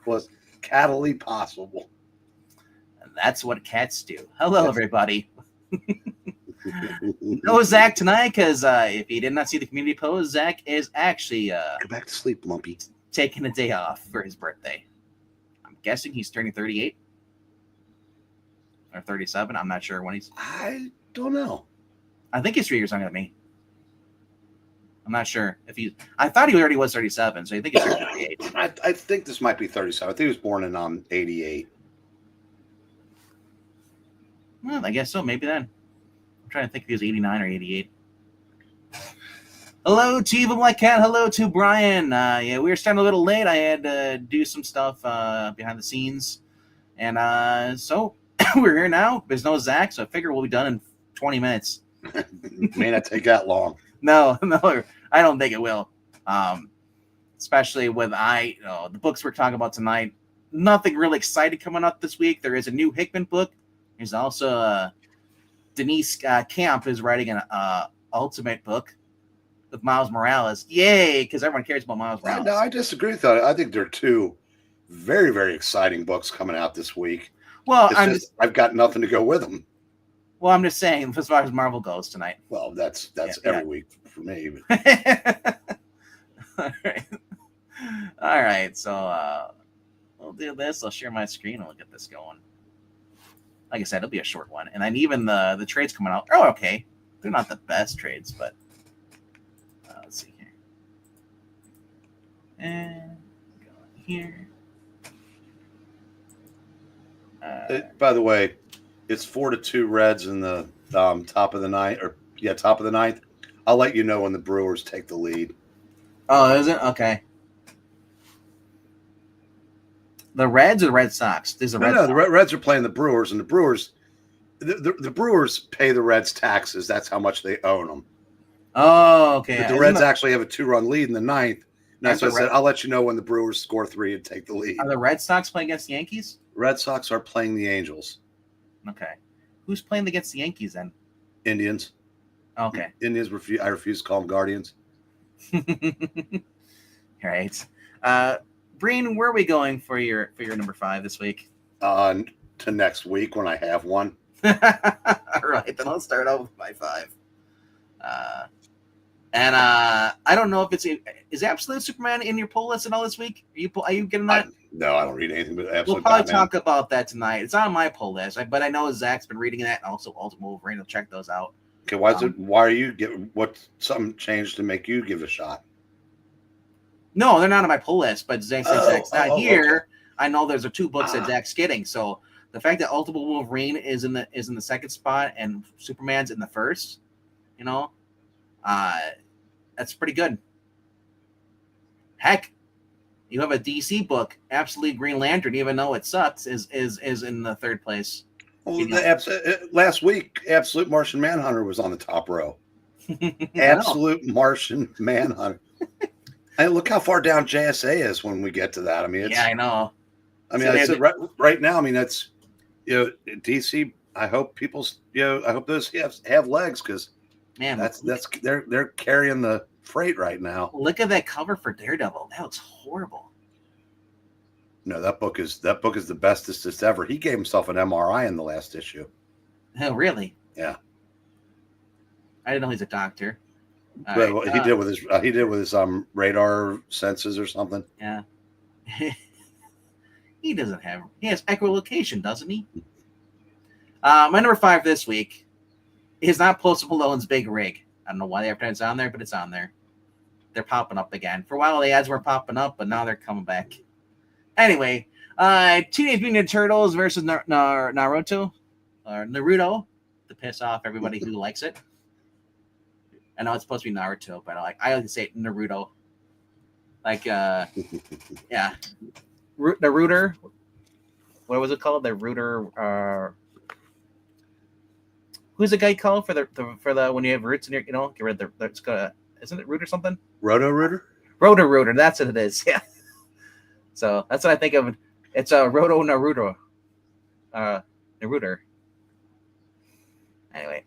was cattily possible. And that's what cats do. Hello, everybody. No Zach tonight because if you did not see the community post, Zach is actually Go back to sleep, Lumpy. Taking a day off for his birthday. I'm guessing he's turning 38 or 37. I'm not sure when he's. I don't know. I think he's 3 years younger than me. I'm not sure if he. I thought he already was 37, so I think he's 38. I think this might be 37. I think he was born in 88. Well, I guess so. Maybe then. I'm trying to think if he was 89 or 88. Hello to Evil Black Cat. Hello to Brian. Yeah, we were starting a little late. I had to do some stuff behind the scenes, and so we're here now. There's no Zach, so I figure we'll be done in 20 minutes. May not take that long. No, I don't think it will. Especially with the books we're talking about tonight. Nothing really exciting coming up this week. There is a new Hickman book. There's also Denise Camp is writing an ultimate book with Miles Morales. Yay, because everyone cares about Miles Morales. No, I disagree with that. I think there are two very, very exciting books coming out this week. Well, I've got nothing to go with them. Well, I'm just saying, as far as Marvel goes tonight. Well, that's every week for me. All right. So we'll do this. I'll share my screen and we'll get this going. Like I said, it'll be a short one. And then even the trades coming out. Oh, okay. They're not the best trades, but let's see here. And go here. By the way, it's 4-2 Reds in the top of the ninth. Top of the ninth. I'll let you know when the Brewers take the lead. Oh, is it? Okay. The Reds or the Red Sox? There's a Red Sox. The Reds are playing the Brewers, and the Brewers, the Brewers pay the Reds taxes. That's how much they own them. Oh, okay. But the Reds actually have a 2-run lead in the ninth. That's what I said. I'll let you know when the Brewers score 3 and take the lead. Are the Red Sox playing against the Yankees? Red Sox are playing the Angels. Okay. Who's playing against the Yankees then? Indians. Okay. Indians I refuse to call them Guardians. All right. Breen, where are we going for your number 5 this week? To next week when I have one. All right, then I'll start out with my 5. And I don't know if is Absolute Superman in your poll list at all this week? Are you getting that? No, I don't read anything but Absolute. We'll probably Batman. talk about that tonight. It's on my poll list, but I know Zach's been reading that, and also Ultimate Wolverine. Will check those out. Okay, why are you what something changed to make you give a shot? No, they're not on my pull list, but Zach's not here. Okay. I know there's 2 books that Zach's getting. So the fact that Ultimate Wolverine is in the second spot and Superman's in the first, that's pretty good. Heck, you have a DC book, Absolute Green Lantern, even though it sucks, is in the 3rd place. Well, last week, Absolute Martian Manhunter was on the top row. Absolute Martian Manhunter. Hey, look how far down JSA is when we get to that. I mean, I know. I mean, I said right now. I mean, that's DC. I hope I hope those have legs because man, they're carrying the freight right now. Look at that cover for Daredevil. That looks horrible. No, that book is the bestest ever. He gave himself an MRI in the last issue. Oh, really? Yeah. I didn't know he's a doctor. Well, he did with his radar senses or something. Yeah. He has echolocation, doesn't he? My number 5 this week is not Post Malone's Big Rig. I don't know why the advertisement's on there, but it's on there. They're popping up again. For a while, the ads weren't popping up, but now they're coming back. Anyway, Teenage Mutant Ninja Turtles versus Naruto, or Naruto, to piss off everybody who likes it. I know it's supposed to be Naruto, but I like to say Naruto. Like, yeah. The Rooter. What was it called? The Rooter. Who's the guy called for the when you have roots in your, get rid of it's gonna, isn't it Root or something? Roto-Rooter? Roto-Rooter. That's what it is. Yeah. So that's what I think of. It's a Roto-Naruto. Naruto. Anyway,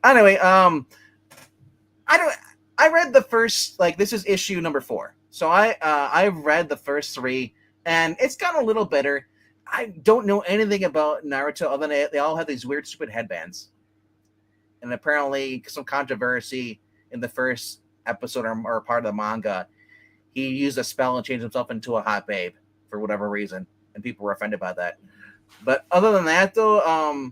I read the first, this is issue number 4. So I've read the first 3 and it's gotten a little better. I don't know anything about Naruto other than they all have these weird, stupid headbands, and apparently some controversy in the first episode or part of the manga. He used a spell and changed himself into a hot babe for whatever reason, and people were offended by that. But other than that, though,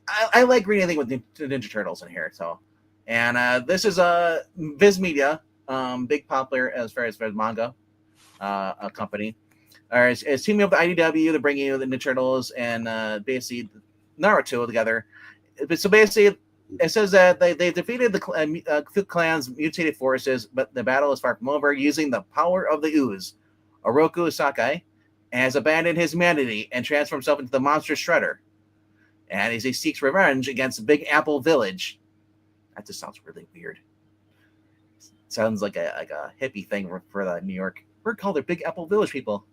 I like reading anything with Ninja Turtles in here. So, and this is a Viz Media, big popular as far as manga, a company. Is teaming up with IDW to bring you the Ninja Turtles and basically Naruto together. So basically, it says that they defeated the clan's mutated forces, but the battle is far from over. Using the power of the ooze, Oroku Sakai has abandoned his humanity and transformed himself into the monster Shredder. And as he seeks revenge against Big Apple Village. That just sounds really weird. Sounds like a hippie thing for the New York. We're called the Big Apple Village people.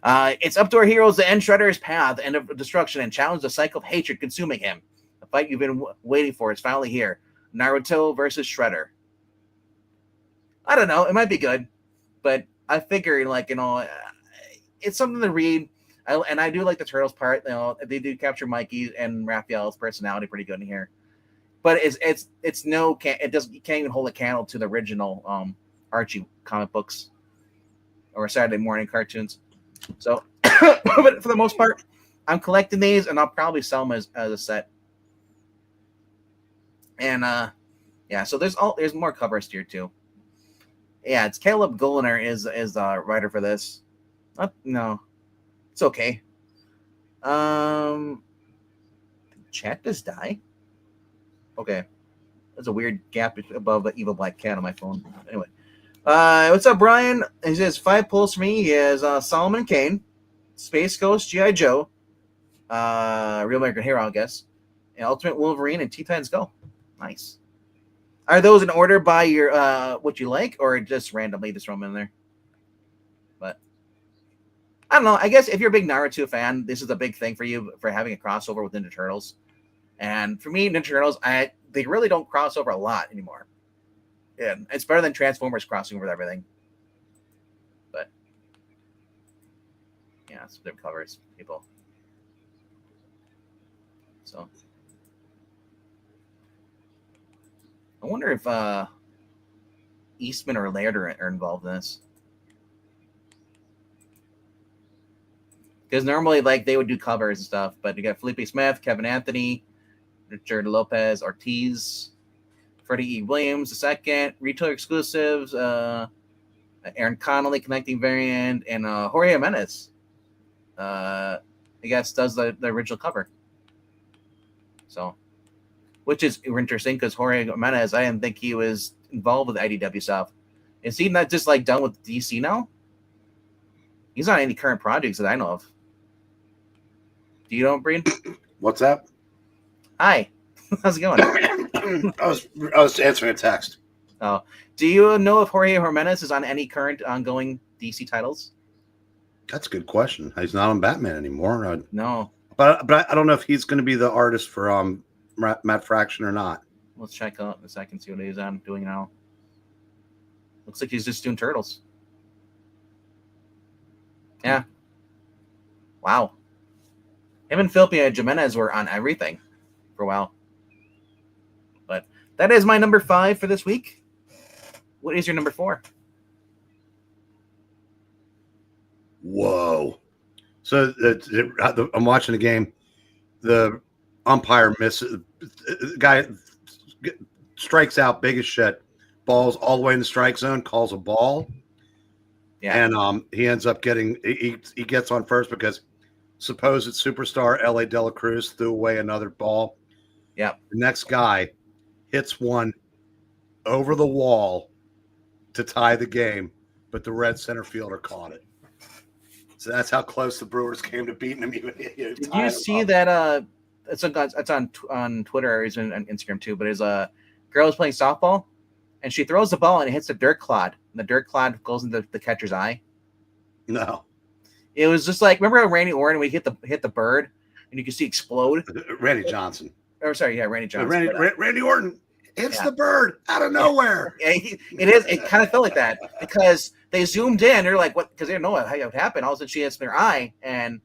It's up to our heroes to end Shredder's path and of destruction and challenge the cycle of hatred consuming him. The fight you've been waiting for is finally here. Naruto versus Shredder. I don't know. It might be good, but I figure, it's something to read. I do like the Turtles part. They do capture Mikey and Raphael's personality pretty good in here. But you can't even hold a candle to the original Archie comic books or Saturday morning cartoons. So, but for the most part, I'm collecting these, and I'll probably sell them as a set. And so there's more covers here too. Yeah, it's Caleb Goliner is the writer for this. No, it's okay. Did chat just die? Okay, there's a weird gap above the evil black cat on my phone. Anyway. What's up, Brian? He says 5 pulls for me. He has Solomon Kane, Space Ghost, G.I. Joe, Real American Hero, I guess, and Ultimate Wolverine and Titans Go. Nice. Are those in order by your what you like, or just randomly just throw them in there? But I don't know. I guess if you're a big Naruto fan, this is a big thing for you for having a crossover with Ninja Turtles. And for me, Ninja Turtles, they really don't cross over a lot anymore. Yeah, it's better than Transformers crossing over everything. But yeah, it's different covers, people. So I wonder if Eastman or Laird are involved in this. Because normally, they would do covers and stuff, but you got Felipe Smith, Kevin Anthony, Richard Lopez Ortiz, Freddie E. Williams II, retail exclusives, Aaron Connolly connecting variant, and Jorge Jimenez. I guess does the original cover. So, which is interesting because Jorge Jimenez, I didn't think he was involved with IDW stuff. Is he not just done with DC now? He's not any current projects that I know of. Do you know, Breen? What's that? Hi. How's it going? I was answering a text. Oh, do you know if Jorge Jimenez is on any current ongoing DC titles? That's a good question. He's not on Batman anymore. No, but I don't know if he's going to be the artist for Matt Fraction or not. Let's check out in a second, see what he's on doing now. Looks like he's just doing Turtles. Yeah. Wow. Him and Felipe Jimenez were on everything for a while. But that is my number 5 for this week. What is your number 4? Whoa. So I'm watching the game. The umpire misses. The guy strikes out big as shit. Ball's all the way in the strike zone, calls a ball. Yeah. And he ends up getting he gets on first because supposed superstar L.A. De La Cruz threw away another ball. Yeah. The next guy hits one over the wall to tie the game, but the red center fielder caught it. So that's how close the Brewers came to beating him. Did you see that? It's on Twitter or on Instagram too. But there's a girl who's playing softball, and she throws the ball and it hits the dirt clod. And the dirt clod goes into the catcher's eye. No, it was just remember how Randy Orton we hit the bird and you could see explode. Randy Johnson. Or sorry, yeah, Randy Johnson. Randy Orton hits the bird out of nowhere. Yeah, it is. It kind of felt like that because they zoomed in. They're like, what? Because they didn't know how it happened. All of a sudden, she hits their eye, and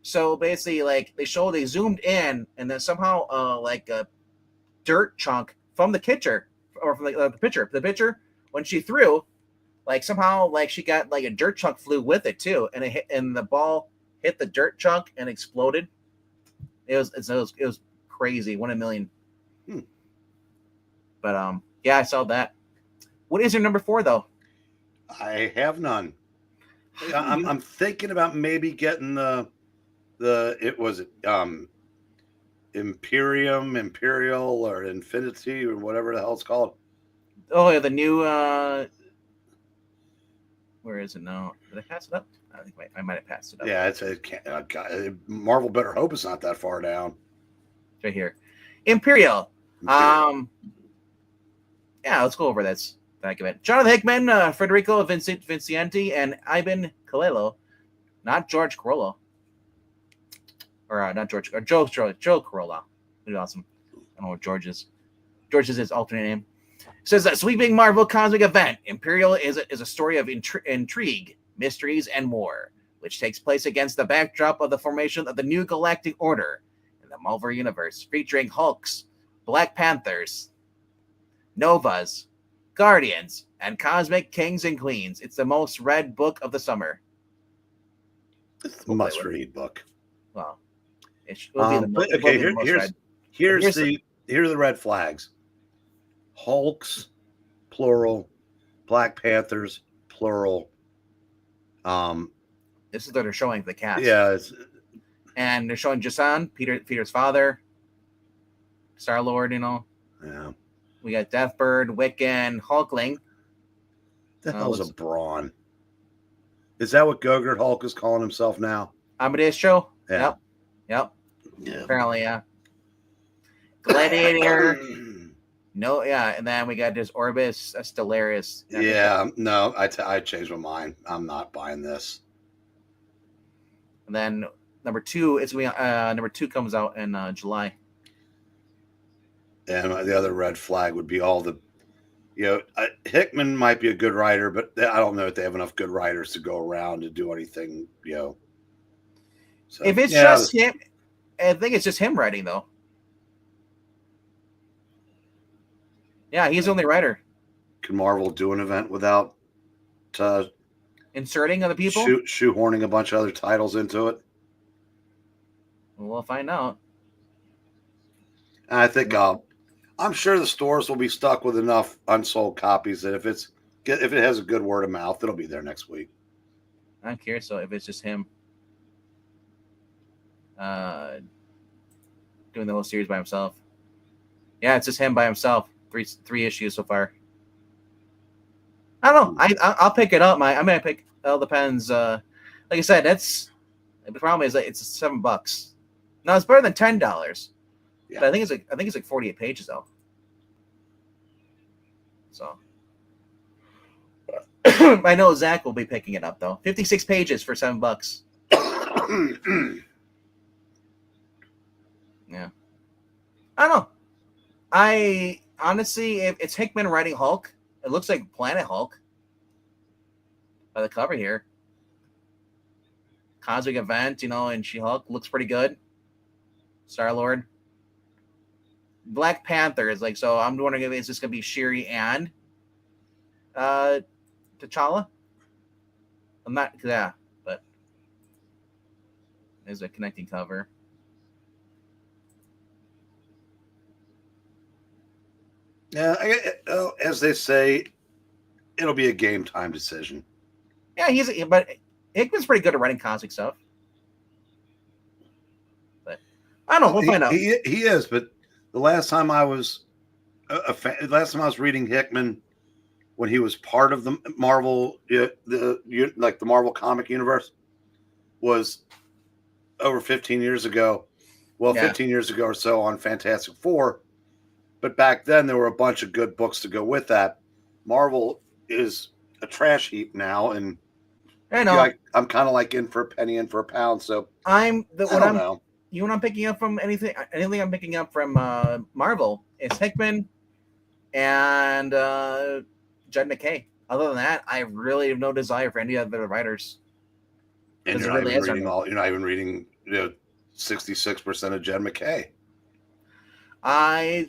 so basically, like they zoomed in, and then somehow, like a dirt chunk from the pitcher, or from the pitcher, when she threw, like somehow, like she got like a dirt chunk flew with it too, and it hit, and the ball hit the dirt chunk and exploded. It was crazy, 1 in a million. But yeah, I saw that. What is your number 4 though? I have none. I'm thinking about maybe getting the Imperial, or Infinity, or whatever the hell it's called. Oh yeah, the new where is it now? Did I pass it up? I think I might have passed it up. Yeah, Marvel better hope it's not that far down. It's right here. Imperial. Yeah, let's go over this document. Jonathan Hickman, Federico Vincienti, and Ivan Colello, not George Corolla. Or not George, or Joe Corolla. Pretty awesome. I don't know what George is. George is his alternate name. It says a sweeping Marvel cosmic event. Imperial is a story of intrigue, mysteries, and more, which takes place against the backdrop of the formation of the new galactic order in the Marvel universe, featuring Hulks, Black Panthers, Novas, Guardians, and cosmic kings and queens. It's the most read book of the summer. It's a must-read book. Well, it will be the most read. Here's the red flags. Hulks, plural. Black Panthers, plural. This is what they're showing the cast. Yeah, and they're showing Jason, Peter's father, Star-Lord. Yeah. We got Deathbird, Wiccan, Hulkling. The hell's a Brawn? Is that what Gogurt Hulk is calling himself now? Amadeus Cho. Yeah. Yep. Yeah. Apparently, yeah. Gladiator. No, yeah, and then we got this Orbis Stellaris. Yeah, no, I changed my mind. I'm not buying this. And then number 2 is number 2 comes out in July. And the other red flag would be all the, Hickman might be a good writer, but I don't know if they have enough good writers to go around to do anything, So, if it's just him, I think it's just him writing though. Yeah, he's the only writer. Can Marvel do an event without inserting other people? Shoehorning a bunch of other titles into it? We'll find out. I think I'm sure the stores will be stuck with enough unsold copies that if it has a good word of mouth, it'll be there next week. I'm curious though if it's just him doing the whole series by himself. Yeah, it's just him by himself. Three issues so far. I don't know. I'll pick it up. I'm gonna pick. It all depends. Like I said, the problem is that it's $7. Now it's better than $10. Yeah. But I think it's like 48 pages though. So I know Zach will be picking it up though. 56 pages for $7. Yeah. I don't know. I honestly, if it's Hickman writing Hulk, it looks like Planet Hulk by the cover here. Cosmic event, and She-Hulk looks pretty good. Star-Lord. Black Panther is like, so I'm wondering if it's just going to be Shuri and T'Challa. I'm not, yeah, but there's a connecting cover. Yeah, as they say, it'll be a game time decision. Yeah, but Hickman's pretty good at writing cosmic stuff. But I don't know. We'll find out. He is, but the last time I was reading Hickman, when he was part of the Marvel, the Marvel comic universe, was over 15 years ago. Well, 15 years ago or so on Fantastic Four. But back then, there were a bunch of good books to go with that. Marvel is a trash heap now, and I know. I'm kind of like in for a penny, in for a pound. So I don't know. You know what I'm picking up from anything I'm picking up from Marvel is Hickman and Judd McKay. other than that, I really have no desire for any other writers. And Because you're it not really even is reading all. You're not even reading 66% of Jed McKay.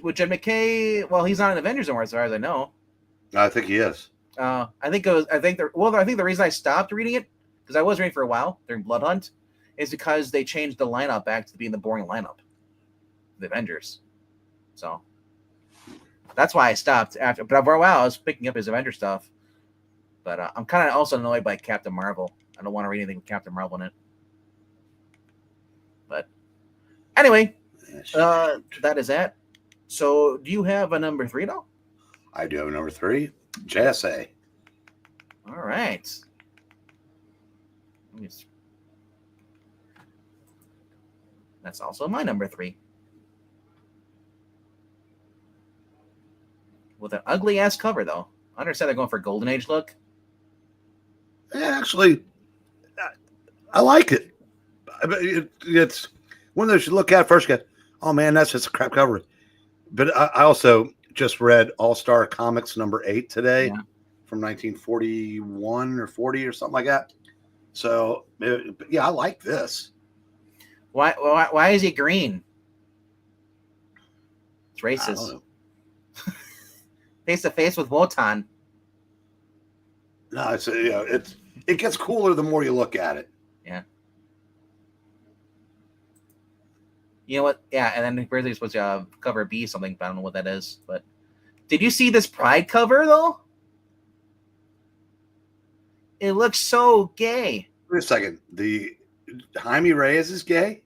With Jed McKay, well, he's not in Avengers anymore, as far as I know. I think he is. I think the reason I stopped reading it, because I was reading for a while during Blood Hunt, is because they changed the lineup back to being the boring lineup, the Avengers. So that's why I stopped after. But for a while, I was picking up his Avenger stuff. But I'm kind of also annoyed by Captain Marvel. I don't want to read anything with Captain Marvel in it. But anyway, that is that. So do you have a number 3, though? I do have a number 3, JSA. All right. That's also my number 3. With an ugly ass cover, though. I understand they're going for a Golden Age look. Actually, I like it. It's one of those you look at first, go, oh man, that's just a crap cover. But I also just read All Star Comics number 8 today, from 1941 or 40 or something like that. So yeah, I like this. Why is he green? It's racist. Face to face with Wotan. No, it gets cooler the more you look at it. Yeah. You know what? Yeah, and then Grizzly's supposed to cover B something, but I don't know what that is. But did you see this Pride cover though? It looks so gay. Wait a second. The Jaime Reyes is gay?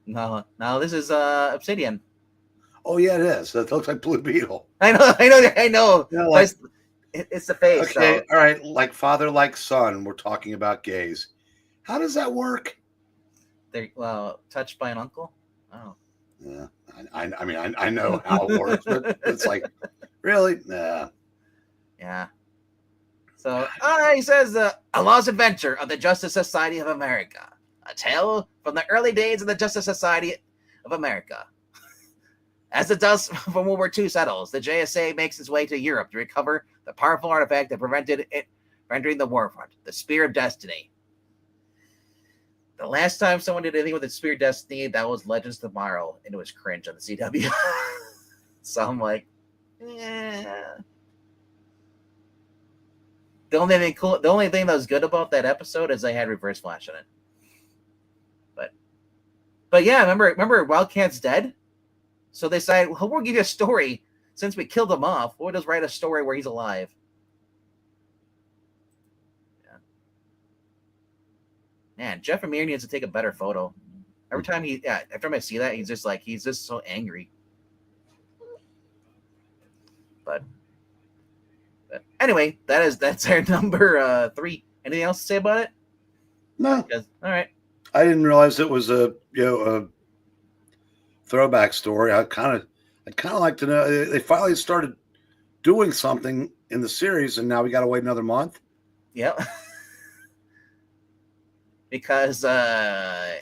No, this is Obsidian. Oh yeah, it is. That looks like Blue Beetle. I know. You know, like, it's the face. Okay, so. all right. Like father, like son. We're talking about gays. How does that work? They're touched by an uncle. Oh. Yeah, I mean, I know how it works, but it's like, really? Nah. Yeah. So he says, "A lost adventure of the Justice Society of America, a tale from the early days of the Justice Society of America." As the dust from World War II settles, the JSA makes its way to Europe to recover the powerful artifact that prevented it from entering the war front, the Spear of Destiny. The last time someone did anything with the Spear of Destiny, that was Legends Tomorrow, and it was cringe on the CW. So I'm like, The only thing that was good about that episode is they had Reverse Flash in it. But yeah, remember Wildcat's dead? So they decided, well, we'll give you a story. Since we killed him off, we'll just write a story where he's alive. Yeah. Man, Jeff Lemire needs to take a better photo. Every time I see that, he's just so angry. But anyway, that's our number 3. Anything else to say about it? No. All right. I didn't realize it was a throwback story. I'd kind of like to know. They finally started doing something in the series, and now we got to wait another month. Yep. Because I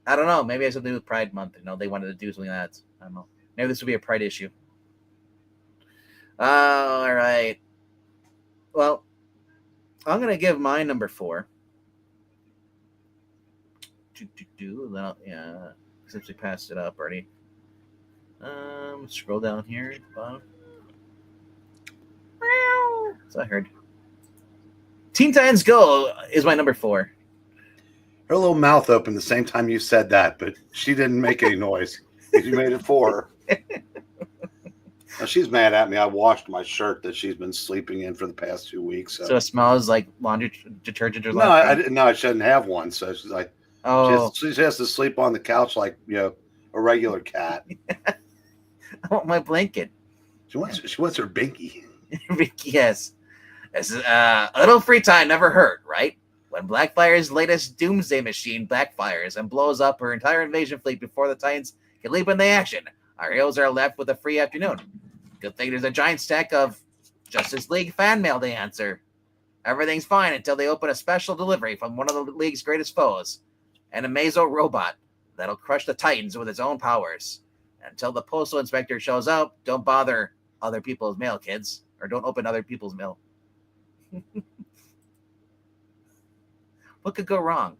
don't know. Maybe it has something to do with Pride Month. They wanted to do something like that. I don't know. Maybe this will be a Pride issue. All right. Well, I'm gonna give my number 4. Yeah. Since we passed it up already. Scroll down here. Bottom. So I heard. Teen Titans Go is my number 4. Her little mouth opened the same time you said that, but she didn't make any noise. You made it for her. Now, she's mad at me. I washed my shirt that she's been sleeping in for the past 2 weeks. So it smells like laundry detergent or no, I didn't. No, I shouldn't have one. So she's like, oh, she has to sleep on the couch like a regular cat. I want my blanket. She wants her binky. Yes. A little free time never hurt, right? When Blackfire's latest doomsday machine backfires and blows up her entire invasion fleet before the Titans can leap into action, our heroes are left with a free afternoon. Good thing there's a giant stack of Justice League fan mail to answer. Everything's fine until they open a special delivery from one of the League's greatest foes, an Amazo robot that'll crush the Titans with its own powers. Until the postal inspector shows up, don't bother other people's mail, kids. or don't open other people's mail. What could go wrong?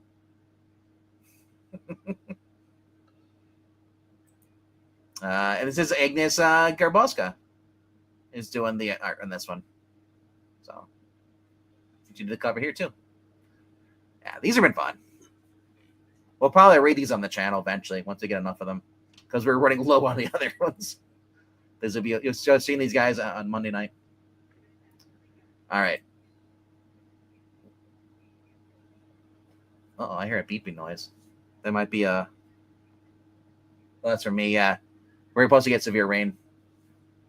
And this is Agnes Garboska is doing the art on this one. So you do the cover here too. Yeah, these have been fun. We'll probably read these on the channel eventually once we get enough of them, because we're running low on the other ones. This will be you'll start seeing these guys on Monday night. All right. Oh, I hear a beeping noise. That might be a. Well, that's from me. Yeah, we're supposed to get severe rain.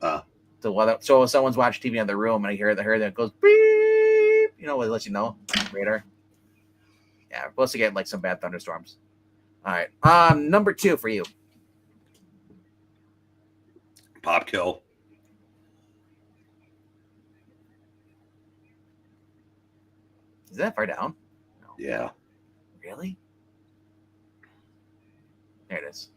So if someone's watching TV in the room and I hear that goes beep, it lets you know. Radar. Yeah, we're supposed to get like some bad thunderstorms. All right. Number 2 for you. Pop Kill. Is that far down? No. Yeah. Really? There it is.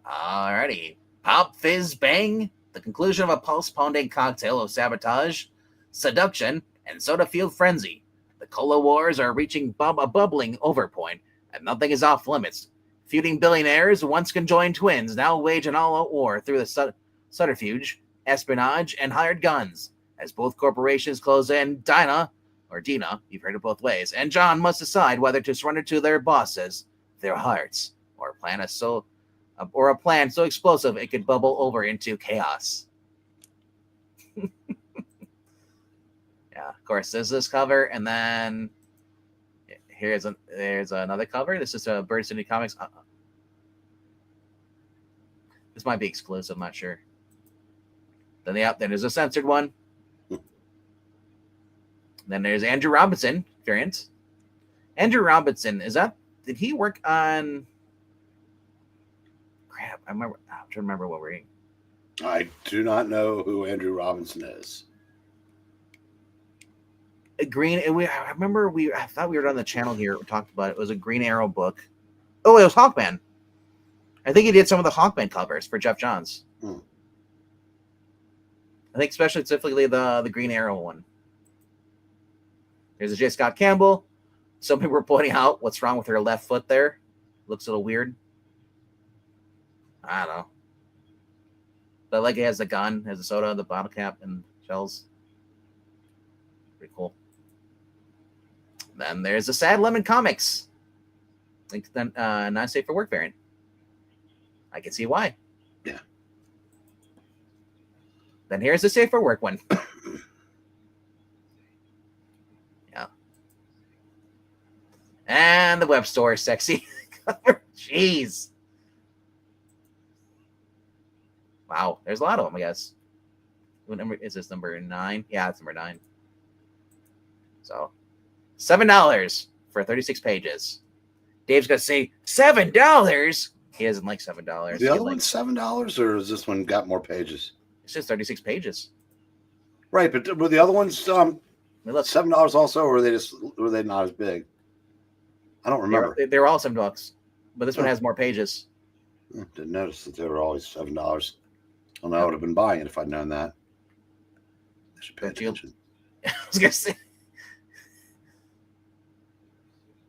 Alrighty. Pop Fizz Bang. The conclusion of a pulse-pounding cocktail of sabotage, seduction, and soda-fueled frenzy. The cola wars are reaching a bubbling overpoint, and nothing is off limits. Feuding billionaires, once conjoined twins, now wage an all-out war through the subterfuge, espionage, and hired guns. As both corporations close in, Dinah, you've heard it both ways, and John must decide whether to surrender to their bosses, their hearts, or a plan so explosive it could bubble over into chaos. Yeah, of course, there's this cover, and then there's another cover. This is a Bird City Comics. This might be exclusive, I'm not sure. Then there's a censored one. Then there's Andrew Robinson variant. Andrew Robinson, did he work on? Crap, I'm trying to remember what we're reading. I do not know who Andrew Robinson is. I thought we were on the channel here. We talked about it. It was a Green Arrow book. Oh, it was Hawkman. I think he did some of the Hawkman covers for Jeff Johns. I think specifically the Green Arrow one. There's a J. Scott Campbell. Some people were pointing out what's wrong with her left foot there. Looks a little weird. I don't know. But like it has the gun, has the soda, the bottle cap, and shells. Pretty cool. Then there's the Sad Lemon Comics. Not safe for work variant. I can see why. Yeah. Then here's the safe for work one. Yeah. And the web store sexy cover. Jeez. Wow, there's a lot of them, I guess. What number is this? Number 9? Yeah, it's number 9. So, $7 for 36 pages. Dave's gonna say $7. He doesn't like $7. The other one's $7, or has this one got more pages? It's just 36 pages. Right, but were the other ones $7 also, or were they not as big? I don't remember. They were all $7, but this one has more pages. Didn't notice that they were always $7. Well, I would have been buying it if I'd known that. I should pay attention. I was gonna say.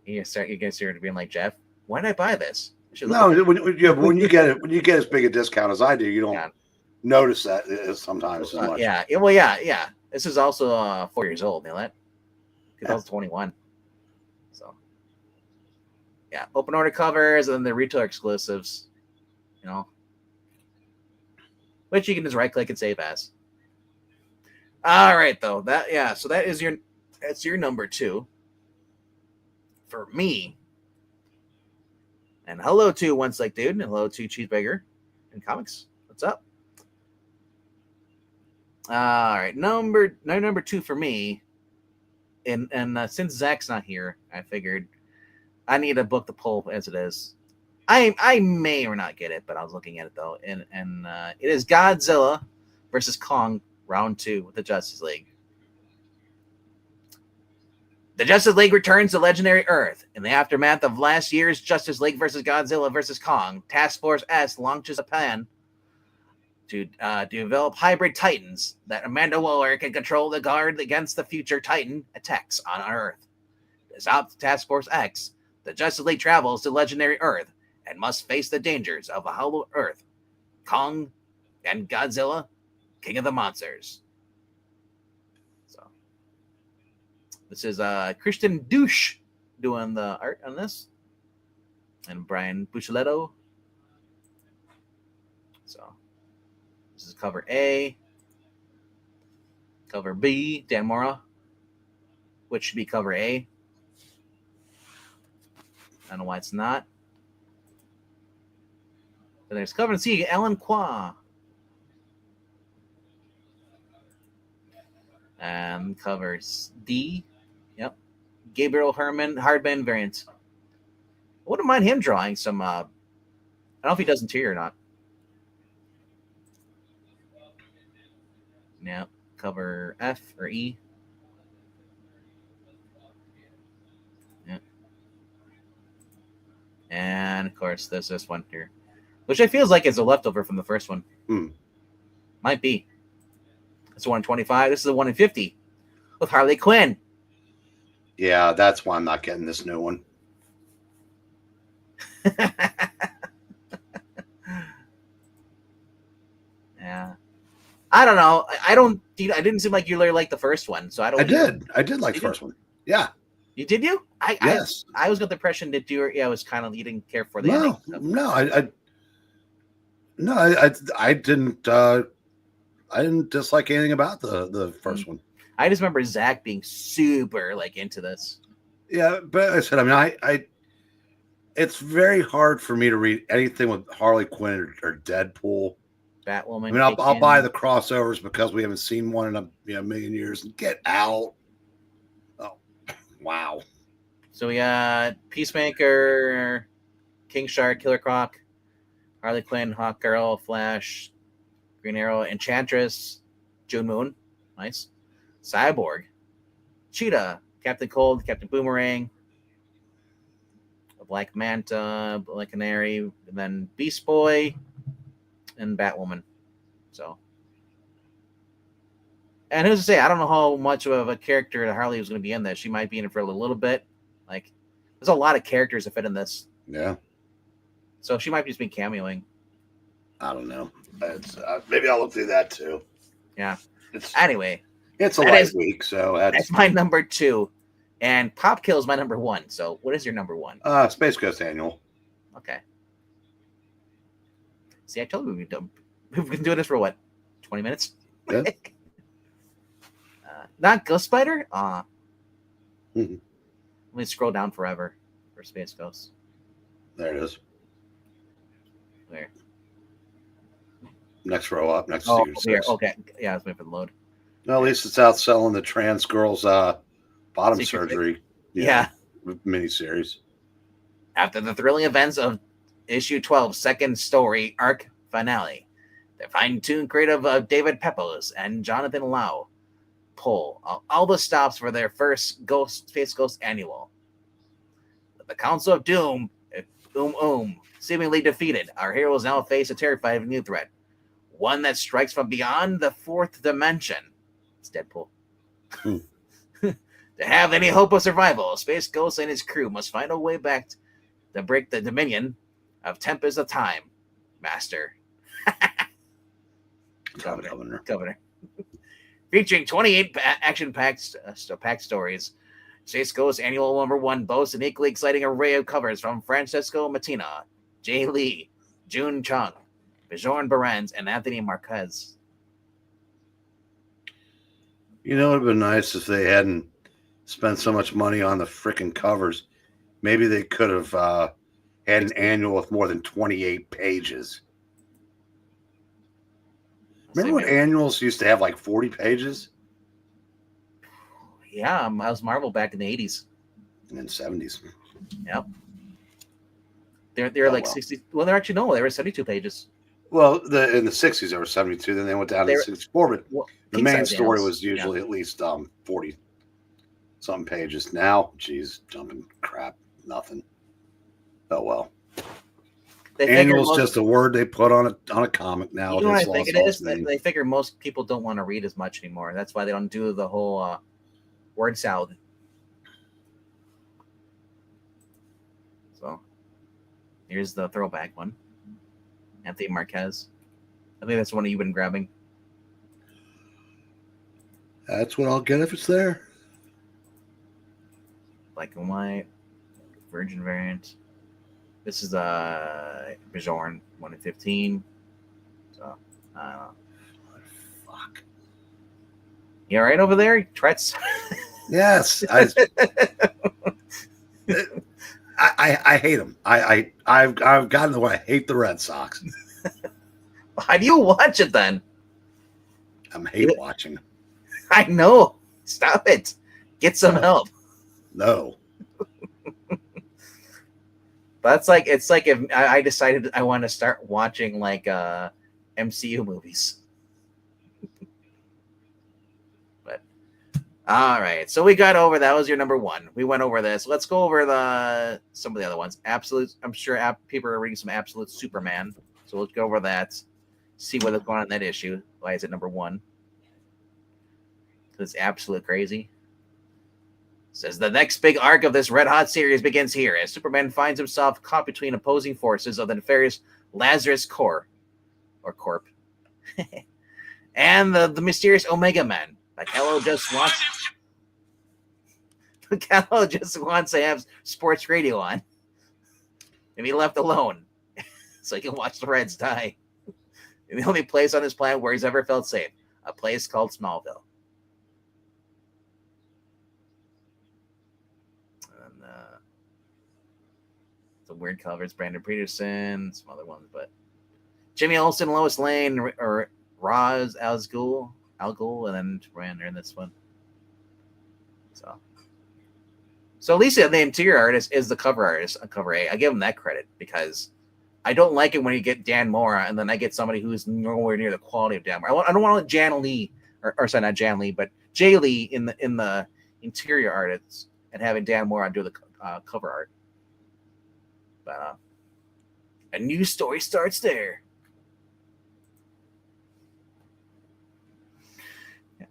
You guys started being like, Jeff, why did I buy this? No, when you get as big a discount as I do, you don't notice that sometimes as much. Yeah. This is also 4 years old, you know that? 2021. So, yeah, open order covers and then the retailer exclusives, which you can just right click and save as. All right, though. So that's your number 2 for me. And hello to One Slick Dude, and hello to Cheeseburger in comics. What's up? All right, number 2 for me. And since Zach's not here, I figured I need a book to pull as it is. I may or not get it, but I was looking at it though, and it is Godzilla versus Kong round 2 with the Justice League. The Justice League returns to legendary Earth. In the aftermath of last year's Justice League versus Godzilla versus Kong, Task Force S launches a plan to develop hybrid Titans that Amanda Waller can control the guard against the future Titan attacks on Earth. To stop Task Force X, the Justice League travels to legendary Earth and must face the dangers of a hollow Earth, Kong, and Godzilla, King of the Monsters. So, this is Christian Douche doing the art on this, and Brian Bucceletto. So, this is cover A. Cover B, Dan Mora, which should be cover A. I don't know why it's not. And there's cover C, Alan Qua. And covers D. Yep. Gabriel Hardman variant. I wouldn't mind him drawing some. I don't know if he does interior or not. Yeah. Cover F or E. Yeah. And of course, there's this one here, which I feels like is a leftover from the first one. Might be. It's 125. This is a 1 in 50 with Harley Quinn. Yeah, that's why I'm not getting this new one. Yeah. I don't know. I didn't seem like you really liked the first one, so I don't. I did like the first one. Yeah. You did you? Yes. I was got the impression that you was kind of you didn't care for the ending. I didn't. I didn't dislike anything about the first one. I just remember Zach being super into this. Yeah, but I said, I it's very hard for me to read anything with Harley Quinn or Deadpool. Batwoman. I'll buy the crossovers because we haven't seen one in a million years. Get out! Oh, wow. So we got Peacemaker, King Shark, Killer Croc, Harley Quinn, Hawk Girl, Flash, Green Arrow, Enchantress, June Moon, nice, Cyborg, Cheetah, Captain Cold, Captain Boomerang, Black Manta, Black Canary, and then Beast Boy, and Batwoman. So, and who's to say? I don't know how much of a character that Harley was going to be in this. She might be in it for a little bit. There's a lot of characters that fit in this. Yeah. So she might just be cameoing. I don't know. Maybe I'll look through that too. Yeah. It's a light week, so that's my number 2, and Pop Kill is my number 1. So what is your number 1? Space Ghost Annual. Okay. See, I told you we've been doing this for what, 20 minutes? Yeah. Not Ghost Spider. Mm-hmm. Let me scroll down forever for Space Ghost. There it is. Where? Next row up, next to Secret here. 6. Okay. Yeah, I was waiting for the load. No, at least it's out selling the trans girl's bottom Secret surgery. Yeah. Miniseries. After the thrilling events of issue 12, second story arc finale, the fine-tuned creative of David Pepos and Jonathan Lau pull all the stops for their first Space Ghost annual. With the Council of Doom, seemingly defeated, our heroes now face a terrifying new threat. One that strikes from beyond the fourth dimension. It's Deadpool. To have any hope of survival, Space Ghost and his crew must find a way back to break the dominion of Tempest of Time. Master. Governor. Featuring 28 action-packed stories, Space Ghost Annual number 1 boasts an equally exciting array of covers from Francesco Mattina, Jay Lee, June Chung, Bjorn Behrens, and Anthony Marquez. It would have been nice if they hadn't spent so much money on the freaking covers. Maybe they could have had an annual with more than 28 pages. Remember when annuals used to have 40 pages? Yeah, I was Marvel back in the 80s. And 70s. Yep. They're 60. Well, they're actually, no, they were 72 pages. Well, in the 60s, they were 72. Then they went down to 64. But the main story was usually at least 40-something pages. Now, geez, jumping crap, nothing. Oh, well. Annual is just a word they put on a comic now. You know what I think it is? They figure most people don't want to read as much anymore. That's why they don't do the whole word salad. So here's the throwback one. Anthony Marquez. I think that's the one you've been grabbing. That's what I'll get if it's there. Black and white. Virgin variant. This is Bjorn 1 in 15. So I don't know. Fuck. You all right over there, Tretz? Yes. I hate them. I've gotten to where I hate the Red Sox. Why do you watch it then? I'm hate watching. I know. Stop it. Get some help. No. But it's like if I decided I want to start watching like MCU movies. But all right, so we got over that was your number one. We went over this. Let's go over some of the other ones. Absolute. I'm sure people are reading some Absolute Superman. So let's go over that. See what's going on in that issue. Why is it number one? Because it's absolute crazy. Says the next big arc of this red-hot series begins here as Superman finds himself caught between opposing forces of the nefarious Lazarus Corp, and the mysterious Omega Man. Callow just wants to have sports radio on and be left alone so he can watch the Reds die. And the only place on this planet where he's ever felt safe, a place called Smallville. Some weird covers, Brandon Peterson, some other ones, but Jimmy Olsen, Lois Lane, or Roz Al Ghul, and then Brandon in this one. So at least the interior artist is the cover artist on cover A. I give him that credit because I don't like it when you get Dan Mora and then I get somebody who's nowhere near the quality of Dan Mora. I don't want Jan Lee, or sorry, not Jan Lee, but Jay Lee in the interior artists and having Dan Mora do the cover art. But a new story starts there.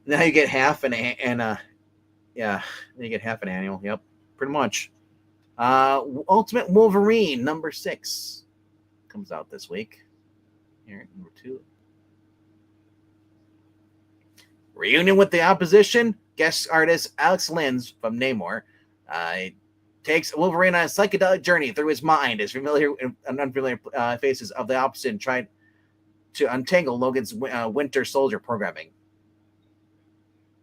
Now you get half you get half an annual. Yep, pretty much. Ultimate Wolverine number 6 comes out this week. Here, number 2. Reunion with the opposition. Guest artist Alex Lins from Namor takes Wolverine on a psychedelic journey through his mind as familiar and unfamiliar faces of the opposite and tried to untangle Logan's Winter Soldier programming.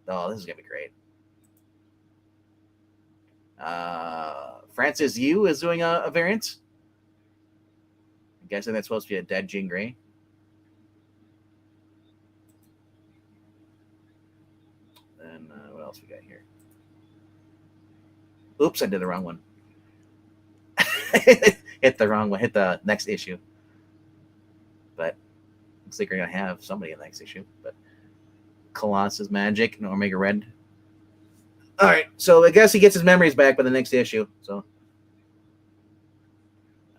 Oh, this is going to be great. Francis Yu is doing a variant. I'm guessing that's supposed to be a dead Jean Grey. And what else we got here? Oops, I did the wrong one. Hit the wrong one. Hit the next issue. But looks like we're going to have somebody in the next issue. But Colossus Magic and Omega Red. All right, so I guess he gets his memories back by the next issue. So,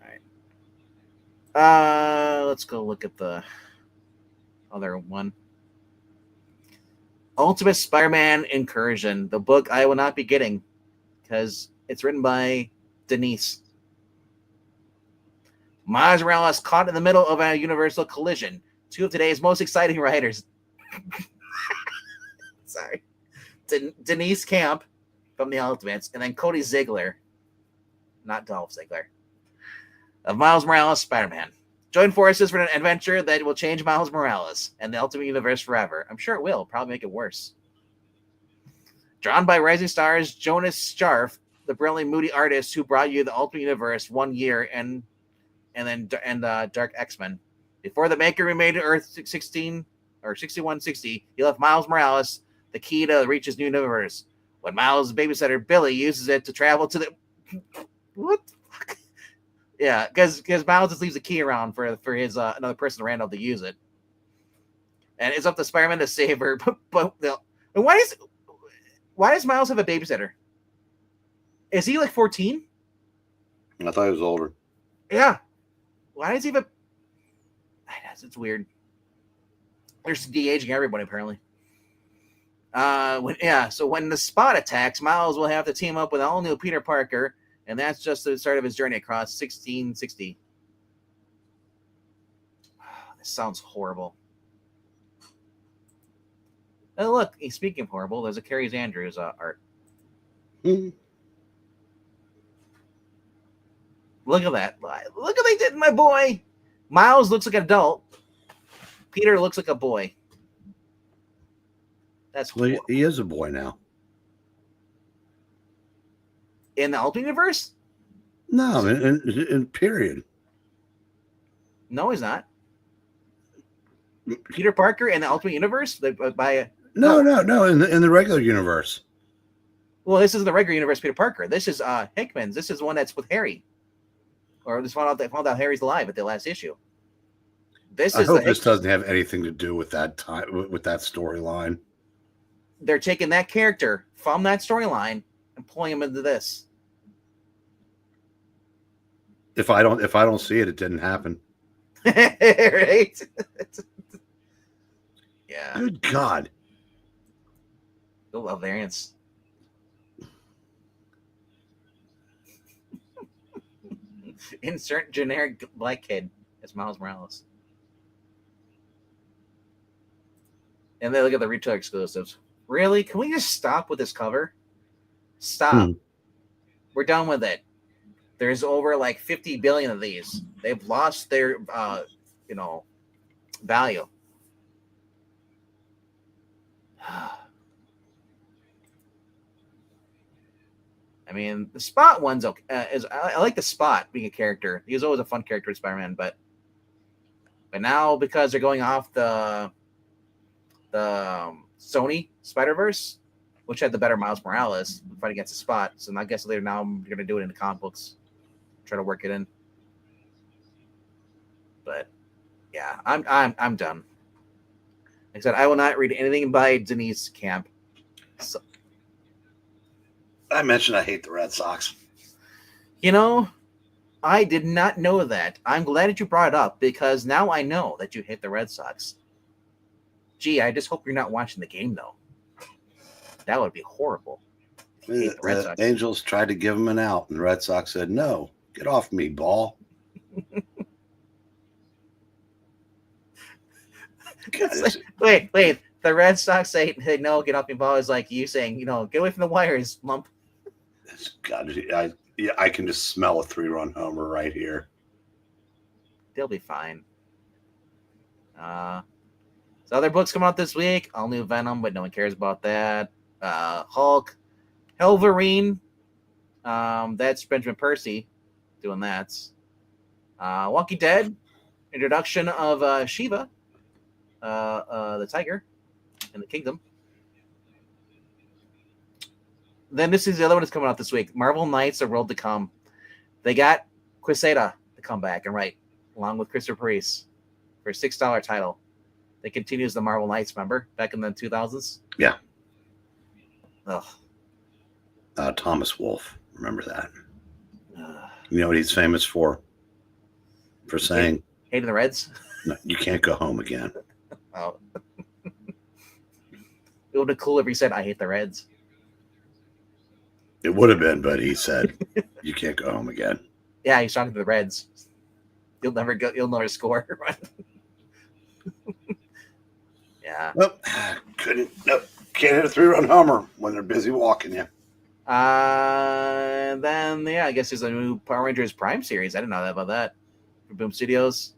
all right. Let's go look at the other one. Ultimate Spider-Man Incursion, the book I will not be getting because it's written by Denise. Miles Morales caught in the middle of a universal collision. 2 of today's most exciting writers. Sorry. Denise Camp from the Ultimates, and then Cody Ziegler, not Dolph Ziggler, of Miles Morales Spider-Man. Join forces for an adventure that will change Miles Morales and the Ultimate Universe forever. I'm sure it will. Probably make it worse. Drawn by rising stars Jonas Scharf, the brilliantly moody artist who brought you the Ultimate Universe 1 year and Dark X-Men. Before the Maker remade Earth 16 or 6160, he left Miles Morales the key to reach his new universe. When Miles' babysitter Billy uses it to travel to the what the fuck? Yeah, because Miles just leaves the key around for his another person random to use it, and it's up to Spider-Man to save her. But why does Miles have a babysitter? Is he like 14? I thought he was older. Yeah. Why is he even? It's weird. They're de-aging everybody apparently. So when the Spot attacks, Miles will have to team up with all new Peter Parker, and that's just the start of his journey across 1660. This sounds horrible. Oh, look, speaking of horrible, there's a Carrie Andrews art. Mhm. Look at that. Look what they did, my boy. Miles looks like an adult. Peter looks like a boy. That's Well, horrible. he is a boy now. In the Ultimate Universe? No, in period. No, he's not. Peter Parker in the Ultimate Universe? No. In the regular universe. Well, this isn't the regular universe Peter Parker. This is Hickman's. This is one that's with Harry. Or just found out Harry's alive at the last issue. I hope this doesn't have anything to do with that time with that storyline. They're taking that character from that storyline and pulling him into this. If I don't see it, it didn't happen. Right? Yeah. Good God. I love variants. Insert generic black kid as Miles Morales. And they look at the retail exclusives. Really? Can we just stop with this cover? Stop. We're done with it. There's over like 50 billion of these. They've lost their value. I mean, the Spot one's okay. I like the Spot being a character. He was always a fun character in Spider-Man, but now because they're going off the Sony Spider-Verse, which had the better Miles Morales, fight against the Spot. So I guess later now you're gonna do it in the comic books, try to work it in. But yeah, I'm done. Like I said, I will not read anything by Denise Camp. So, I mentioned I hate the Red Sox. I did not know that. I'm glad that you brought it up because now I know that you hate the Red Sox. Gee, I just hope you're not watching the game, though. That would be horrible. The Angels tried to give him an out, and the Red Sox said, "No, get off me, ball." Wait. The Red Sox say no, get off me, ball is like you saying, get away from the wires, lump. God, I can just smell a 3-run homer right here. They'll be fine. So other books coming out this week. All new Venom, but no one cares about that. Hulk, Wolverine. That's Benjamin Percy doing that. Walking Dead. Introduction of Shiva, the tiger in the kingdom. Then this is the other one that's coming out this week. Marvel Knights: A World to Come. They got Quesada to come back and write, along with Christopher Priest, for a $6 title. That continues the Marvel Knights, remember? Back in the 2000s? Yeah. Ugh. Thomas Wolfe. Remember that. You know what he's famous for? For saying... Hating the Reds? No, you can't go home again. Oh. It would have been cool if he said, I hate the Reds. It would have been, but he said, you can't go home again. Yeah, he's talking to the Reds. You'll never score. Yeah. Nope. Can't hit a 3-run homer when they're busy walking you. Then I guess there's a new Power Rangers Prime series. I didn't know about that. From Boom Studios.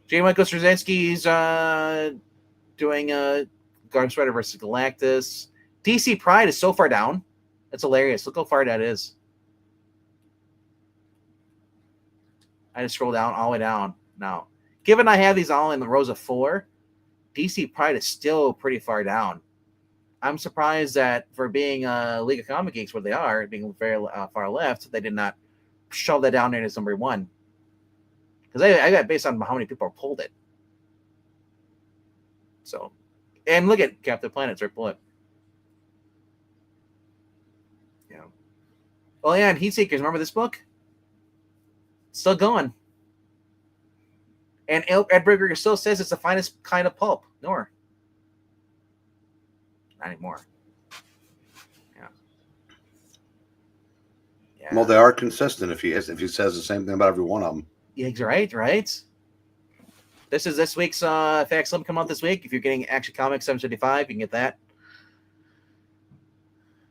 J. Michael Straczynski's doing Guardian Spider versus Galactus. DC Pride is so far down. It's hilarious. Look how far that is. I just scroll down all the way down. Now, given I have these all in the rows of 4, DC Pride is still pretty far down. I'm surprised that for being League of Comic Geeks where they are, being very far left, they did not shove that down there as number 1. Because I got based on how many people pulled it. So, and look at Captain Planet's right below it. Yeah. Oh yeah, and Heat Seekers. Remember this book? Still going. And Ed Bruger still says it's the finest kind of pulp. Nor. Not anymore. Yeah. Well, they are consistent if he says the same thing about every one of them. Yeah, right. This is this week's Facts Slim come out this week. If you're getting Action Comics 755, you can get that.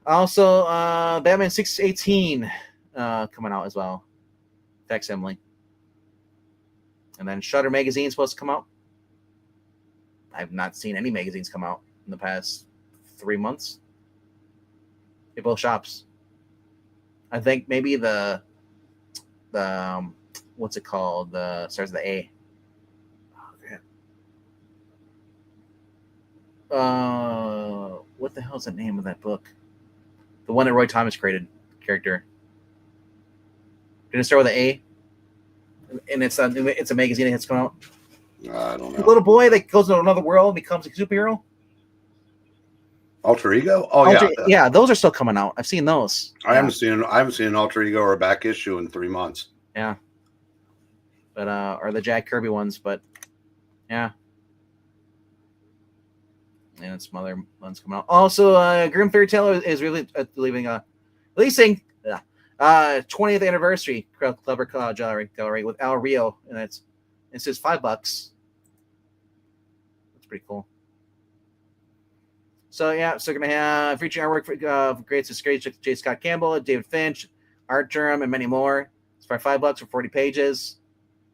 Also, Batman 618 coming out as well. Facsimile. And then Shutter Magazine is supposed to come out. I've not seen any magazines come out in the past 3 months. They both shops. I think maybe the what's it called? The starts with the A. What the hell is the name of that book? The one that Roy Thomas created, character. Did it start with an A? And it's a magazine that has come out. I don't know. The little boy that goes to another world and becomes a superhero. Alter Ego? Oh, yeah, those are still coming out. I've seen those. I haven't seen an Alter Ego or a back issue in 3 months. Yeah. But or the Jack Kirby ones, but yeah. And some other ones coming out. Also, Grim Fairy Tale is really releasing 20th anniversary Clever Gallery with Al Rio, and it says $5. That's pretty cool. So yeah, so we're gonna have featuring artwork for greats J. Scott Campbell, David Finch, Art Durham, and many more. It's for $5 for 40 pages.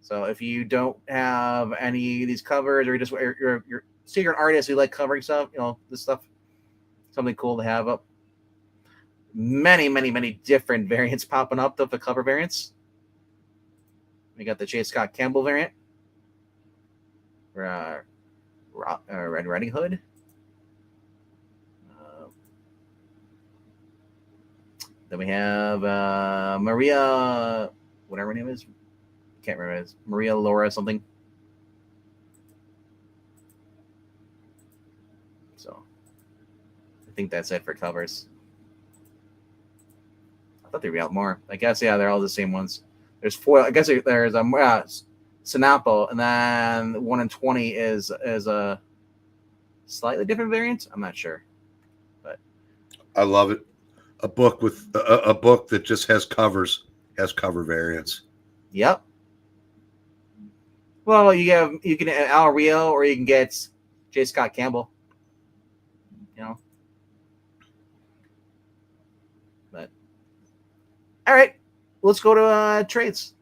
So if you don't have any of these covers, or you're an artist who like covering stuff, this stuff, something cool to have up. Many different variants popping up of the cover variants. We got the J. Scott Campbell variant. Red Riding Hood. Then we have Maria, whatever her name is. Can't remember. It's Maria Laura something. So I think that's it for covers. I thought they'd be out more. I guess, yeah, they're all the same ones. There's 4. I guess there's Sinapo, and then 1 in 20 is a slightly different variant. I'm not sure, but I love it. A book with a book that just has covers, has cover variants. Yep. Well, you can Al Rio, or you can get J. Scott Campbell. But all right, let's go to trades.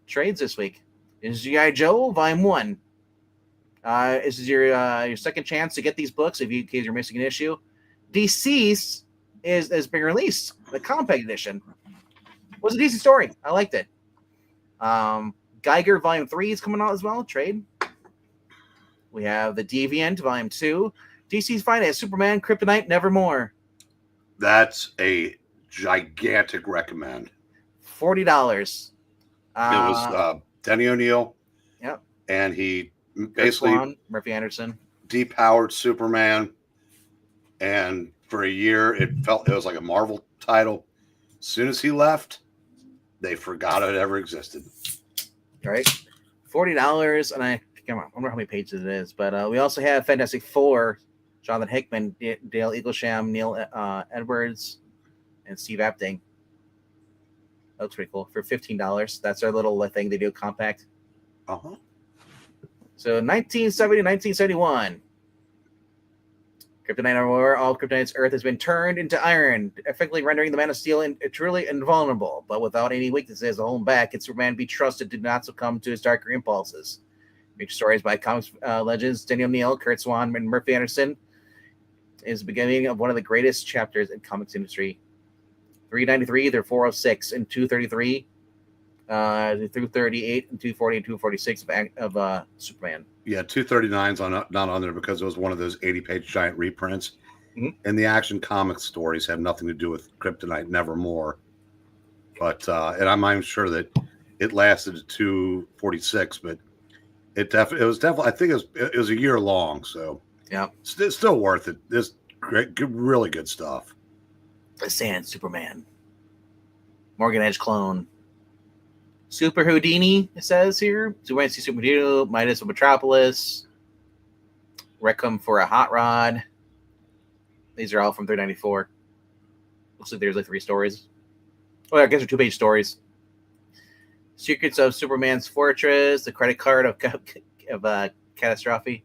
Trades this week is G.I. Joe Volume 1. This is your second chance to get these books in case you're missing an issue. Deceased is being released, the compact edition. Was a decent story. I liked it. Geiger Volume 3 is coming out as well. Trade. We have The Deviant Volume 2. DC's Finest, Superman, Kryptonite, Nevermore. That's a gigantic recommend. $40. It was Denny O'Neil. Yep. And he basically Murphy Anderson depowered Superman. And for a year, it was like a Marvel title. As soon as he left, they forgot it ever existed. All right. $40. And I wonder how many pages it is. But we also have Fantastic Four, Jonathan Hickman, Dale Eaglesham, Neil Edwards, and Steve Epting. That looks pretty cool. For $15. That's our little thing they do, compact. Uh-huh. So 1970 to 1971. Kryptonite War, all Kryptonite's Earth has been turned into iron, effectively rendering the Man of Steel truly invulnerable. But without any weaknesses to hold him back, can Superman be trusted to not succumb to his darker impulses? Feature stories by comics legends Denny O'Neil, Kurt Swan, and Murphy Anderson is the beginning of one of the greatest chapters in comics industry. 393, they're 406, and 233 through 38, and 240 and 246 of Superman. Yeah, 239's not on there because it was one of those 80-page giant reprints. Mm-hmm. And the Action Comics stories have nothing to do with Kryptonite, Nevermore. But and I'm sure that it lasted to 246, but it was definitely, I think it was a year long. So yeah, it's still worth it. This great, really good stuff. The Sand Superman, Morgan Edge clone. Super Houdini, it says here. Superman C Super Houdini, Midas of Metropolis, Requiem for a Hot Rod. These are all from 394. Looks like there's like 3 stories. Oh, I guess they're 2-page stories. Secrets of Superman's Fortress, the credit card of Catastrophe.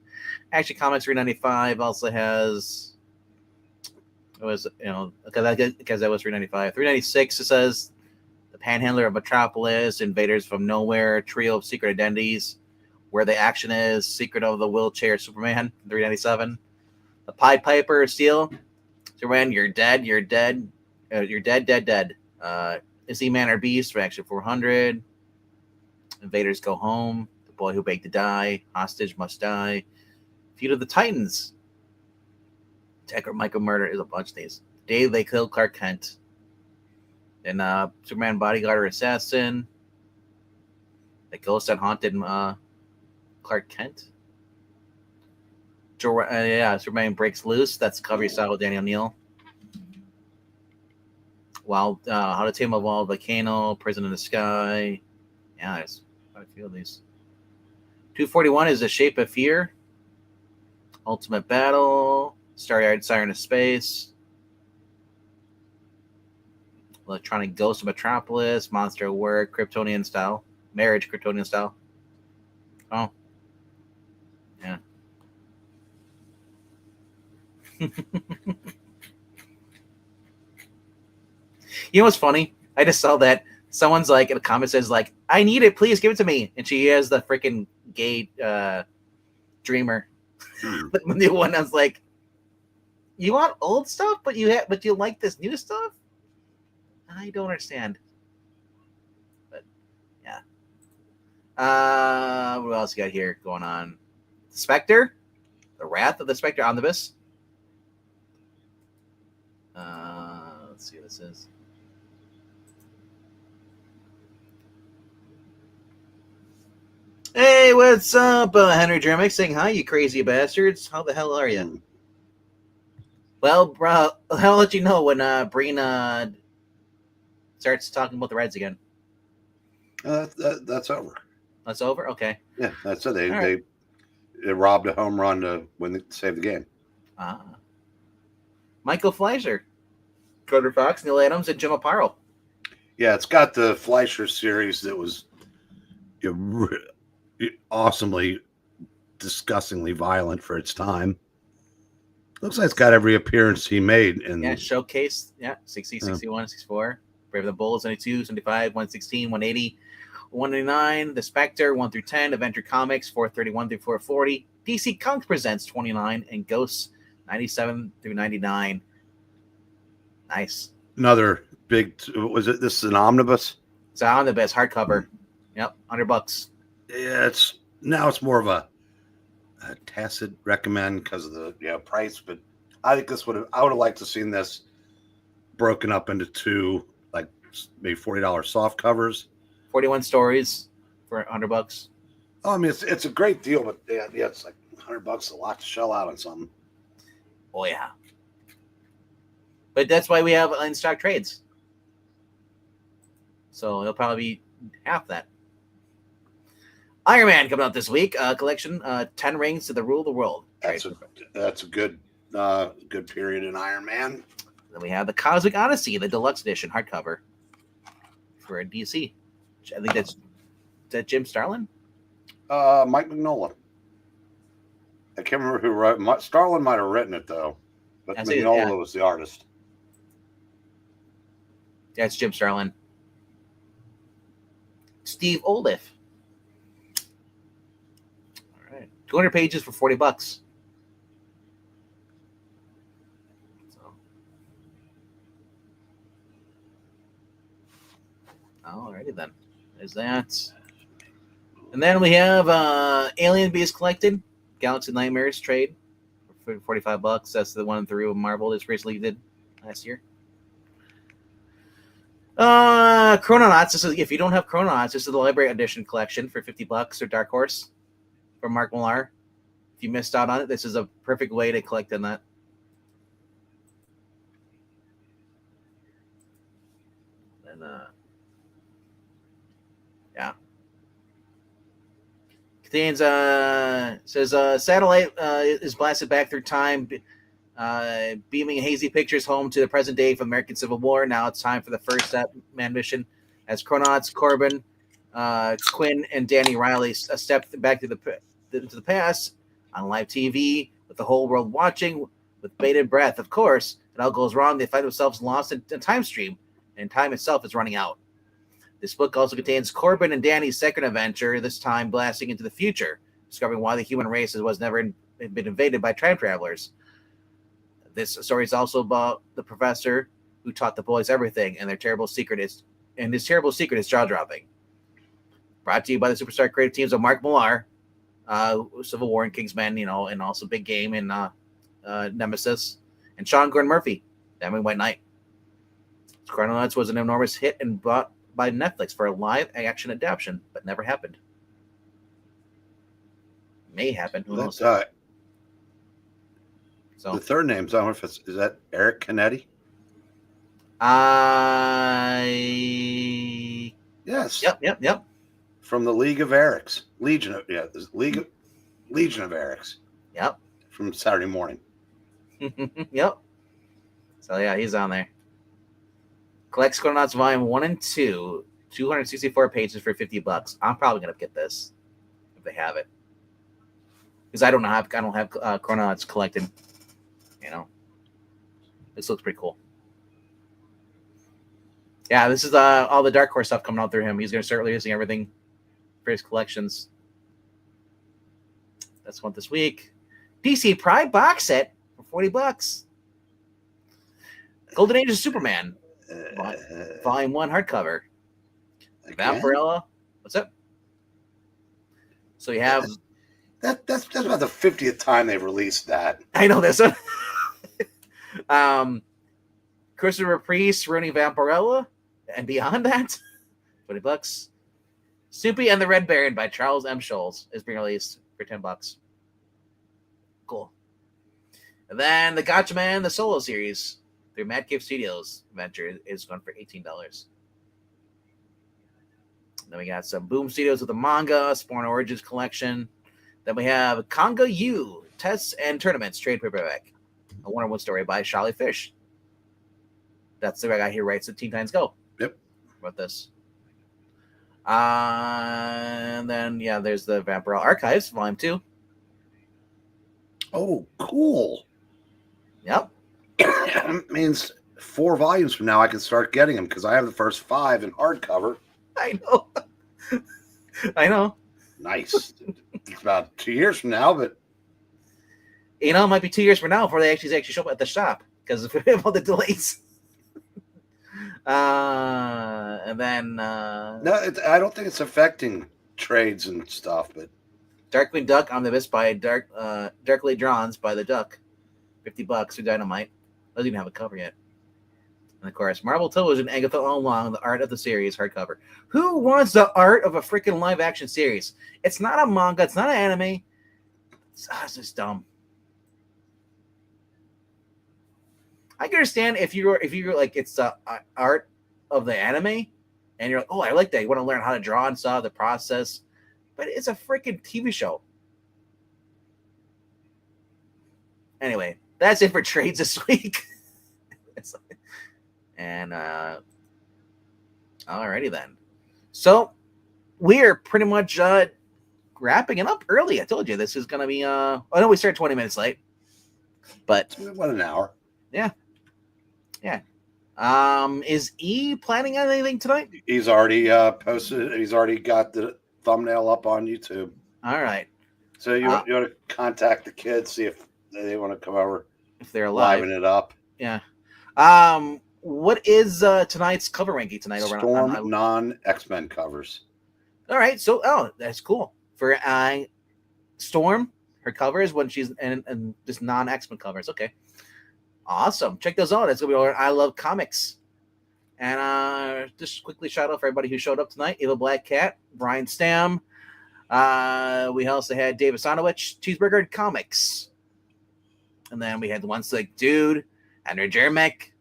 Action Comics 395 also has. It was because that was 395. 396 it says the Panhandler of Metropolis, Invaders from Nowhere, Trio of Secret Identities, Where the Action Is, Secret of the Wheelchair Superman 397. The Pied Piper of Steel, Superman, you're dead, you're dead, you're dead, dead, dead. Is he Man or Beast for Action 400? Invaders Go Home, The Boy Who Begged to Die, Hostage Must Die, Feud of the Titans, Tech or Michael Murder is a bunch of these. Day They Killed Clark Kent. And Superman Bodyguard or Assassin. The Ghost That Haunted Clark Kent. Superman Breaks Loose. That's cover you saw with Daniel Neal. How to Tame a Wild Volcano, Prison in the Sky. Yeah, there's quite a few of these. 241 is The Shape of Fear. Ultimate Battle. Starry-Eyed Siren of Space. Electronic Ghost of Metropolis. Monster at Work. Kryptonian Style. Marriage Kryptonian Style. Oh. Yeah. You know what's funny? I just saw that someone's like in a comment says like, "I need it, please give it to me," and she has the freaking gay Dreamer. The new one. I was like, "You want old stuff, but you like this new stuff?" I don't understand. But yeah. What else you got here going on? Spectre, the Wrath of the Spectre Omnibus. Let's see what this is. Hey, what's up, Henry Dremick saying hi, you crazy bastards. How the hell are you? Well, bro, I'll let you know when Breen starts talking about the Reds again. That's over. That's over? Okay. Yeah, that's it. They robbed a home run to save the game. Michael Fleischer, Carter Fox, Neil Adams, and Jim Aparo. Yeah, it's got the Fleischer series that was awesomely, disgustingly violent for its time. Looks like it's got every appearance he made. Showcase. Yeah, 60, 61, 64. Brave the Bulls, 92, 75, 116, 180, 199. The Spectre, 1 through 10. Adventure Comics, 431 through 440. DC Comics Presents, 29. And Ghosts, 97 through 99. Nice. Another big, this is an omnibus? It's an omnibus, hardcover. Yep, $100. Yeah, it's more of a tacit recommend because of the price, but I think I would have liked to seen this broken up into 2, like maybe $40 soft covers. 41 stories for $100. Oh, I mean, it's a great deal, but yeah, it's like $100 a lot to shell out on something. Oh yeah, but that's why we have in stock trades. So it'll probably be half that. Iron Man coming out this week. Collection 10 Rings to the Rule of the World. That's a good period in Iron Man. Then we have the Cosmic Odyssey, the deluxe edition hardcover for DC. I think is that Jim Starlin? Mike Mignola. I can't remember who wrote it. Starlin might have written it though, but Mignola was the artist. That's Jim Starlin. Steve Oldiff. 200 pages for $40. So, alrighty then. There's that. And then we have Alien Beast Collected, Galaxy Nightmares trade for $45. That's the one through Marvel just recently did last year. Chrononauts. This is, if you don't have Chrononauts, this is the Library Edition collection for $50 or Dark Horse. From Mark Millar. If you missed out on it, this is a perfect way to collect on that. And Contains says satellite is blasted back through time, beaming hazy pictures home to the present day from the American Civil War. Now it's time for the first man mission as chrononauts Corbin, Quinn, and Danny Riley step back into the past on live TV with the whole world watching with bated breath. Of course, it all goes wrong. They find themselves lost in a time stream, and time itself is running out. This book also contains Corbin and Danny's second adventure, this time blasting into the future, discovering why the human race was never been invaded by time travelers. This story is also about the professor who taught the boys everything, and his terrible secret is jaw-dropping. Brought to you by the superstar creative teams of Mark Millar, Civil War and Kingsman, and also Big Game and Nemesis, and Sean Gordon Murphy, Diamond White Knight. Chrononauts was an enormous hit and brought by Netflix for a live action adaptation, but never happened. May happen. Who knows? So The third name's I don't know if is that Eric Canetti? Yes. Yep. From the League of Erics. Legion of Erics. Yep. From Saturday morning. Yep. So yeah, he's on there. Collects Chrononauts Volume 1 and 2, 264 pages for $50. I'm probably gonna get this if they have it, because I don't have Chrononauts collected. This looks pretty cool. Yeah, this is all the Dark Horse stuff coming out through him. He's gonna start releasing everything for his collections. That's one this week. DC Pride box set for $40. Golden Age of Superman. Volume 1 hardcover. Vampirella. What's up? So you have that's about the 50th time they've released that. I know this one. Christopher Priest ruining Vampirella and beyond that. $20. Snoopy and the Red Baron by Charles M. Scholes is being released for $10. Cool. And then the Gotcha Man, the solo series through Mad Cave Studios adventure is going for $18. Then we got some Boom Studios with the manga, Spawn Origins collection. Then we have Conga U, Tests and Tournaments trade paperback. A Wonder Woman story by Charlie Fish. That's the guy who writes the Teen Titans Go. Yep. About this. And then, there's the Vampirella Archives, Volume 2. Oh, cool. Yep. It means 4 volumes from now I can start getting them because I have the first 5 in hardcover. I know. I know. Nice. It's about 2 years from now, but it might be 2 years from now before they actually show up at the shop because of all the delays. And then no, I don't think it's affecting trades and stuff. But Darkwing Duck Omnibus by Darkly Drawns by the Duck, $50 for Dynamite. Doesn't even have a cover yet. And of course, Marvel Television, Agatha All Along, the art of the series hardcover. Who wants the art of a freaking live action series? It's not a manga. It's not an anime. It's just dumb. I can understand if you're like it's the art of the anime, and you're like, oh, I like that. You want to learn how to draw and stuff, the process, but it's a freaking TV show. Anyway, that's it for trades this week. And alrighty then. So we are pretty much wrapping it up early. I told you this is gonna be I know we started 20 minutes late, but what, an hour? Yeah. Is E planning on anything tonight? He's already posted. He's already got the thumbnail up on YouTube. All right. So you want to contact the kids, see if they want to come over, if they're alive, liven it up. Yeah. What is tonight's cover ranking tonight? Storm over non-X-Men covers. All right. So, that's cool for Storm. Her covers when she's and just non-X-Men covers. Okay. Awesome. Check those out. It's going to be on I Love Comics. And just quickly shout out for everybody who showed up tonight. Eva Black Cat, Brian Stam. We also had David Sonowich, Cheeseburger Comics. And then we had Once Like Dude, Andrew Jermick.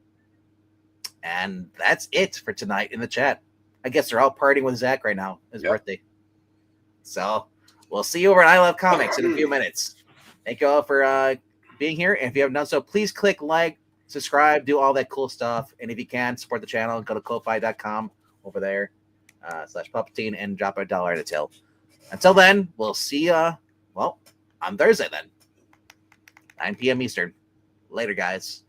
And that's it for tonight in the chat. I guess they're all partying with Zach right now. His birthday. So, We'll see you over at I Love Comics in a few minutes. Thank you all for being here. And if you haven't done so, please click like, subscribe, do all that cool stuff. And if you can, support the channel, go to ko-fi.com over there, /Puppetine, and drop $1 at a till. Until then, we'll see you, on Thursday then. 9 p.m. Eastern. Later, guys.